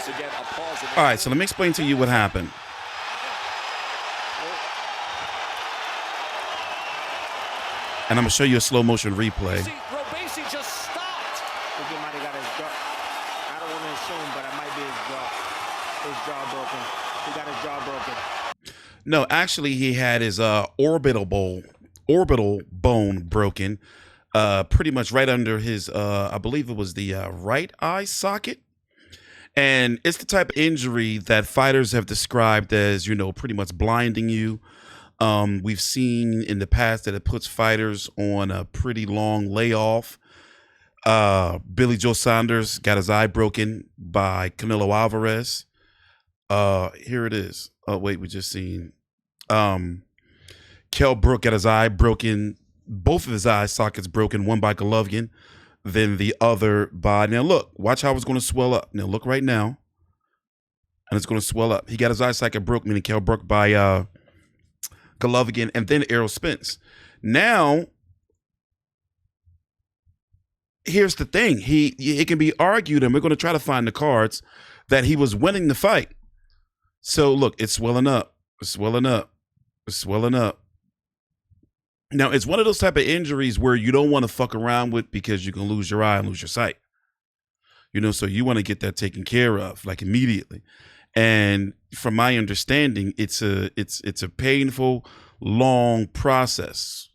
once again, a pause. All right, so let me explain to you what happened. And I'm going to show you a slow motion replay. See, Robeisy just stopped. I think he might have got his jaw. I don't want to assume, but it might be his jaw broken. He got his jaw broken. No, actually, he had his orbital bone broken, pretty much right under his, I believe it was the right eye socket. And it's the type of injury that fighters have described as, you know, pretty much blinding you. We've seen in the past that it puts fighters on a pretty long layoff. Billy Joe Saunders got his eye broken by Canelo Alvarez. Here it is. Oh, wait, we just seen. Kell Brook got his eye broken. Both of his eye sockets broken, one by Golovkin, then the other by, now look, watch how it's going to swell up. Now look right now. And it's going to swell up. He got his eye socket broke, meaning Kell Brook by Golovkin, and then Errol Spence. Now, here's the thing. It can be argued, and we're going to try to find the cards, that he was winning the fight. So look, it's swelling up. It's swelling up. It's swelling up. Now, it's one of those type of injuries where you don't want to fuck around with because you can lose your eye and lose your sight. You know, so you want to get that taken care of, like, immediately. And from my understanding, it's a painful, long process.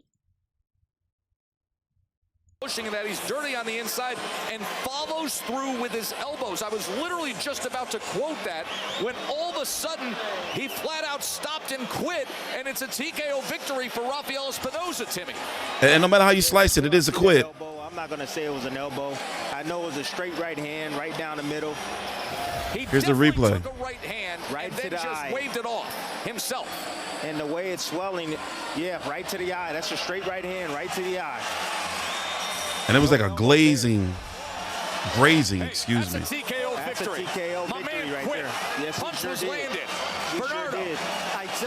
Pushing that he's dirty on the inside and follows through with his elbows. I was literally just about to quote that when all of a sudden he flat out stopped and quit, and it's a TKO victory for Rafael Espinoza, Timmy. And no matter how you slice it, it is a quit. I'm not going to say it was an elbow. I know it was a straight right hand right down the middle. Here's the replay. Took a right hand right and to then the just eye. waved it off himself. And the way it's swelling, yeah, right to the eye. That's a straight right hand right to the eye. And it was like a grazing, excuse me. That's a TKO That's a victory. TKO My victory man right quit. there. Yes, he Punch sure was did. landed. He sure Bernardo. did.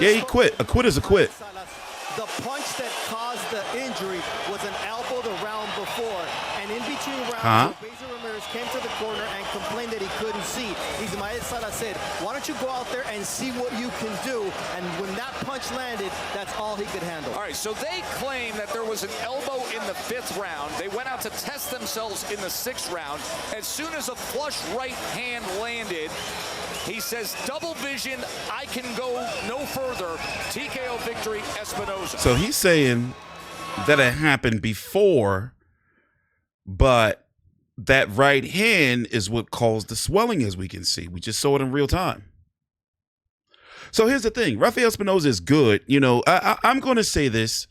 Yeah, he quit. A quit is a quit. The punch that caused the injury was an elbow the round before. And in between rounds, Robeisy Ramirez came to the corner and complained that he couldn't see. Ismael Sala said, why don't you go out there and see what you can do? And when that punch landed, that's all he could handle. All right, so they claim that there was an elbow in the 5th round. They went out to test themselves in the 6th round. As soon as a flush right hand landed, he says, double vision, I can go no further. TKO victory, Espinoza. So he's saying that it happened before, but that right hand is what caused the swelling, as we can see. We just saw it in real time. So here's the thing. Rafael Espinoza is good. You know, I'm going to say this.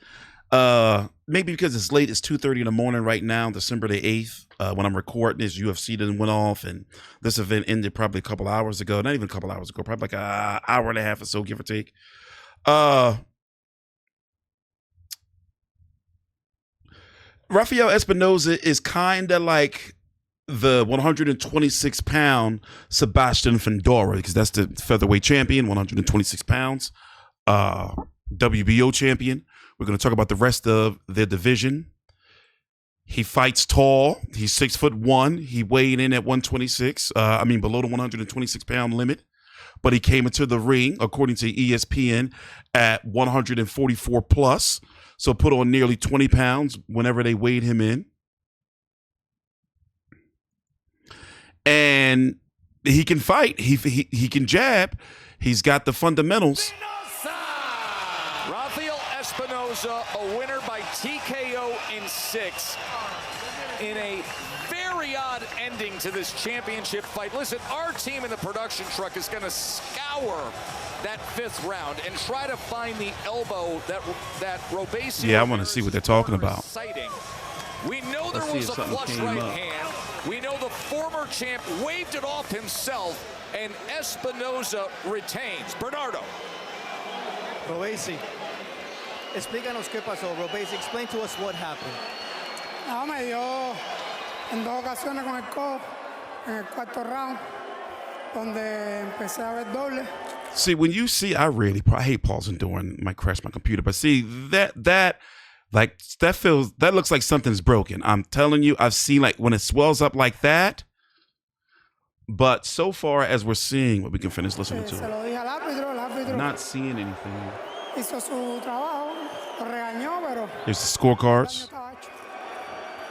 Maybe because it's late. It's 2:30 in the morning right now, December the 8th. When I'm recording this, UFC done went off, and this event ended probably a couple hours ago. Not even a couple hours ago. Probably like an hour and a half or so, give or take. Rafael Espinoza is kind of like the 126-pound Sebastian Fundora, because that's the featherweight champion, 126 pounds, WBO champion. We're going to talk about the rest of their division. He fights tall. He's 6'1". He weighed in at 126. Below the 126-pound limit. But he came into the ring, according to ESPN, at 144 plus. So put on nearly 20 pounds whenever they weighed him in. And he can fight. He can jab. He's got the fundamentals. Rafael Espinoza, a winner by TKO in 6 in a very odd ending to this championship fight. Listen, our team in the production truck is going to scour that 5th round and try to find the elbow that Robeisy. Yeah, I want to see what they're talking about. Citing. We know there was a flush right hand. We know the former champ waved it off himself, and Espinoza retains. Bernardo. Robeisy, explícanos qué pasó. Robeisy, explain to us what happened. No, me dio en 2 ocasiones con el codo en el 4º round, donde empecé a ver doble. See, when you see, I hate pausing during my crash my computer, but see that looks like something's broken. I'm telling you, I've seen, like, when it swells up like that, But so far as we're seeing, what we can finish listening Se to, lo dije al árbitro, el árbitro not seeing anything. hizo su trabajo, lo regañó, pero Here's the el scorecards. daño estaba hecho.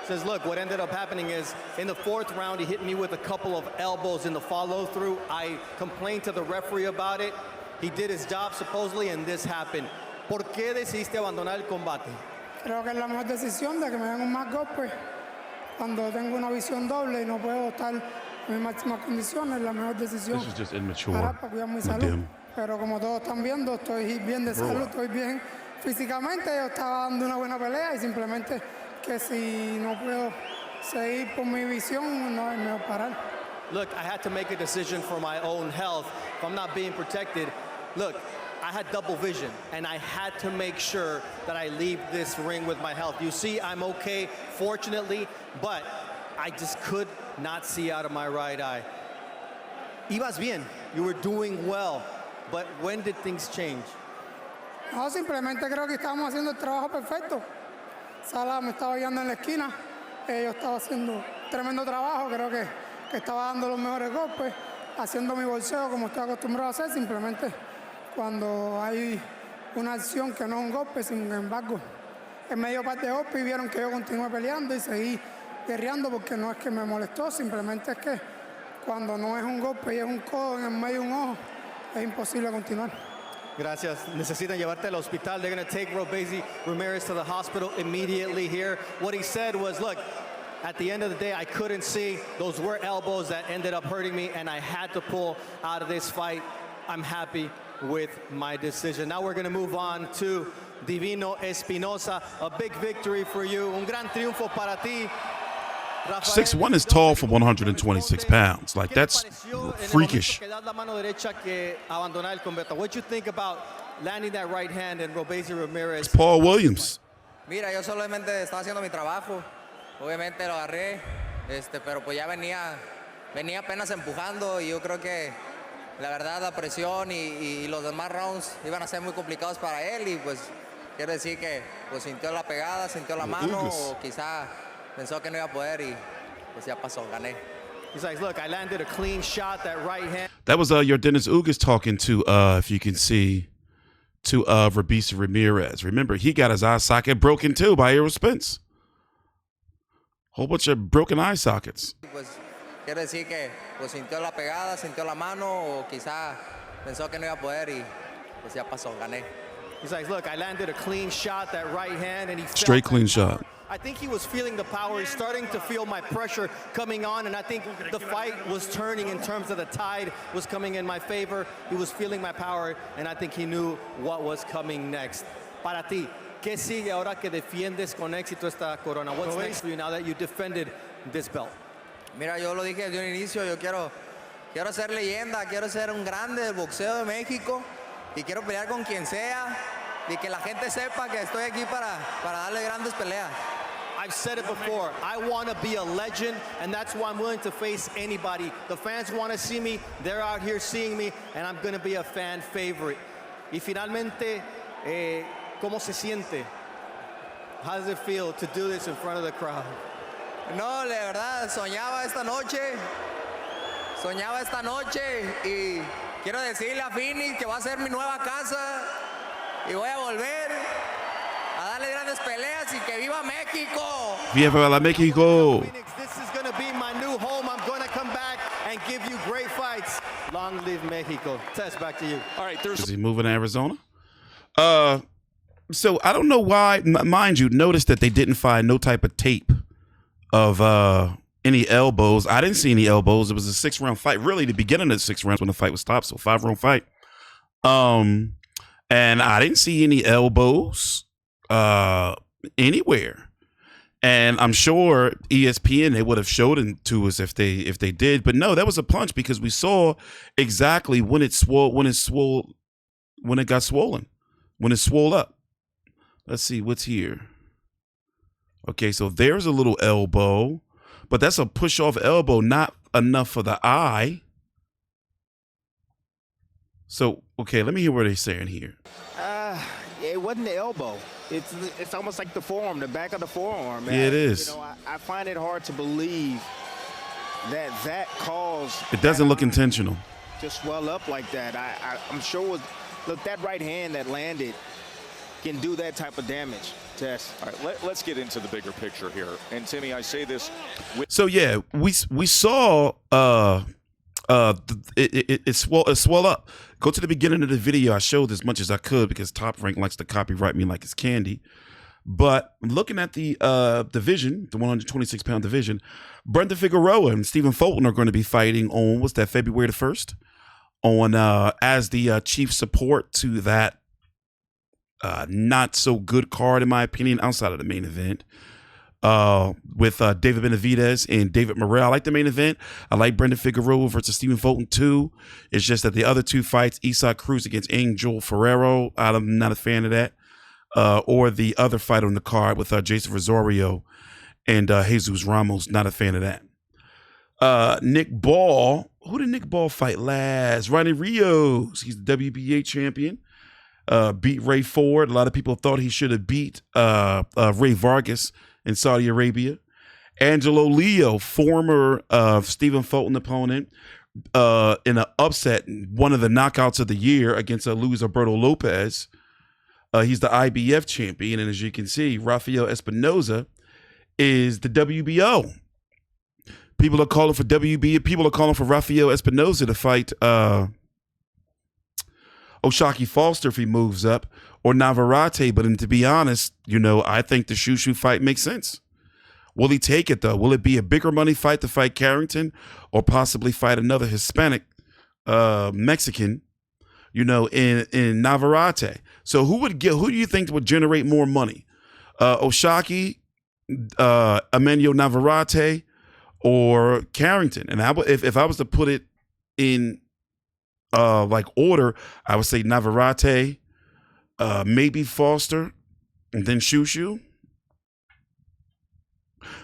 Says, look, what ended up happening is in the fourth round, he hit me with a couple of elbows in the follow-through. I complained to the referee about it. He did his job, supposedly, and this happened. ¿Por qué decidiste abandonar el combate? Creo que es la mejor decisión de que me den un más golpe cuando tengo una visión doble y no puedo estar en mis máximas condiciones. La mejor decisión This is just immature. para cuidar mi with salud. them. Pero como todos están viendo, estoy bien de salud, estoy bien físicamente. Yo estaba dando una buena pelea y simplemente que si no puedo seguir por mi visión, no es mejor parar. Look, I had to make a decision for my own health. If I'm not being protected, look, I had double vision, and I had to make sure that I leave this ring with my health. You see, I'm okay, fortunately, but I just could not see out of my right eye. Ibas bien, you were doing well, but when did things change? No, simplemente creo que estábamos haciendo el trabajo perfecto. Sala me estaba guiando en la esquina, yo estaba haciendo tremendo trabajo, creo que estaba dando los mejores golpes, haciendo mi bolseo como estoy acostumbrado a hacer, simplemente cuando hay una acción que no es un golpe, sin embargo, en medio par de golpes y vieron que yo continué peleando y seguí guerreando porque no es que me molestó, simplemente es que cuando no es un golpe y es un codo en el medio de un ojo, es imposible continuar. Gracias. Necesitan llevarte al hospital. They're going to take Robeisy Ramirez to the hospital immediately here. What he said was, look, at the end of the day, I couldn't see. Those were elbows that ended up hurting me, and I had to pull out of this fight. I'm happy with my decision. Now we're going to move on to Divino Espinoza. A big victory for you. Un gran triunfo para ti. 6'1" is tall for 126 pounds. Like, that's freakish. What you think about landing that right hand and Robeisy Ramirez? It's Paul Williams. Mira, yo solamente estaba haciendo mi trabajo. Obviamente lo agarré, pero pues ya venía apenas empujando y yo creo que la verdad la presión y los demás rounds iban a ser muy complicados para él y pues quiero decir que pues sintió la pegada, sintió la mano o quizá pensó que no iba a poder y pues ya pasó, gané. He's like, look, I landed a clean shot, that right hand. That was your Dennis Ugas talking to, if you can see, to Robeisy Ramirez. Remember, he got his eye socket broken too by Errol Spence. Whole bunch of broken eye sockets. Pues quiero decir que pues sintió la pegada, sintió la mano o quizá pensó que no iba a poder y pues ya pasó, gané. He's like, look, I landed a clean shot, that right hand, and he Straight felt clean that shot. power. I think he was feeling the power. He's starting to feel my pressure coming on, and I think the fight was turning in terms of the tide was coming in my favor. He was feeling my power, and I think he knew what was coming next. Para ti, ¿qué sigue ahora que defiendes con éxito esta corona? What's next for you now that you defended this belt? Mira, yo lo dije desde un inicio, yo quiero ser leyenda, quiero ser un grande del boxeo de México y quiero pelear con quien sea y que la gente sepa que estoy aquí para darle grandes peleas. I've said it before, I want to be a legend, and that's why I'm willing to face anybody. The fans want to see me, they're out here seeing me, and I'm going to be a fan favorite. Y finalmente, ¿cómo se siente? How does it feel to do this in front of the crowd? No, de verdad, soñaba esta noche y quiero decirle a Phoenix que va a ser mi nueva casa y voy a volver a darle grandes peleas y que viva México. Viva la Mexico. Phoenix, this is going to be my new home. I'm going to come back and give you great fights. Long live Mexico. Tess, back to you. All right, Is he moving to Arizona? So I don't know why. Mind you, notice that they didn't find no type of tape of any elbows. I didn't see any elbows. It was a 6-round fight. Really, the beginning of the 6 rounds when the fight was stopped. So 5-round fight. And I didn't see any elbows anywhere. And I'm sure ESPN, they would have showed it to us if they did. But no, that was a punch because we saw exactly when it got swollen, when it swole up. Let's see what's here. Okay, so there's a little elbow, but that's a push-off elbow, not enough for the eye. So, okay, let me hear what they're saying here. It wasn't the elbow. It's almost like the forearm, the back of the forearm. Yeah, it is. You know, I find it hard to believe that caused. It doesn't look intentional. To swell up like that. I'm sure look, that right hand that landed can do that type of damage. Test. All right, let's get into the bigger picture here. And Timmy, I say this. So yeah, we saw it swell up. Go to the beginning of the video. I showed as much as I could because Top Rank likes to copyright me like it's candy. But looking at the division, the 126-pound division, Brandon Figueroa and Stephen Fulton are going to be fighting on, what's that, February the 1st? On as the chief support to that not so good card, in my opinion, outside of the main event. With David Benavidez and David Morrell. I like the main event. I like Brandon Figueroa versus Stephen Fulton too. It's just that the other two fights, Isaac Cruz against Angel Ferrero, I'm not a fan of that. Or the other fight on the card with Jason Rosario and Jesus Ramos, not a fan of that. Nick Ball, who did Nick Ball fight last? Ronnie Rios, he's the WBA champion. Beat Ray Ford. A lot of people thought he should have beat Ray Vargas in Saudi Arabia. Angelo Leo, former Stephen Fulton opponent, in an upset, one of the knockouts of the year against Luis Alberto Lopez. He's the IBF champion, and as you can see, Rafael Espinoza is the WBO. People are calling for WBO. People are calling for Rafael Espinoza to fight O'Shaquie Foster if he moves up, or Navarrete. But to be honest, I think the Shushu fight makes sense. Will he take it, though? Will it be a bigger money fight to fight Carrington or possibly fight another Hispanic Mexican, in Navarrete? So who do you think would generate more money? O'Shaquie, Emmanuel Navarrete, or Carrington? And if I was to put it in order, I would say Navarrete, maybe Foster, and then Shushu.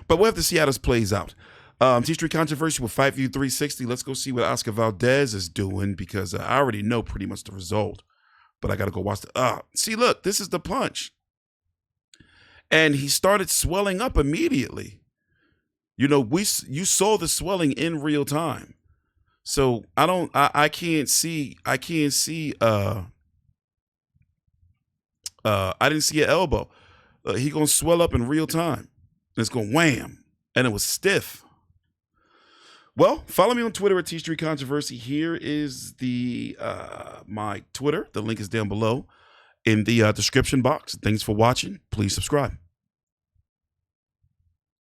But we'll have to see how this plays out. TstreeT Controversy with Fight View 360. Let's go see what Oscar Valdez is doing because I already know pretty much the result. But I got to go watch the... see, look, this is the punch. And he started swelling up immediately. You saw the swelling in real time. So I can't see I didn't see an elbow. He gonna swell up in real time. And it's gonna wham. And it was stiff. Well, follow me on Twitter at TstreeT Controversy. Here is the my Twitter. The link is down below in the description box. Thanks for watching. Please subscribe.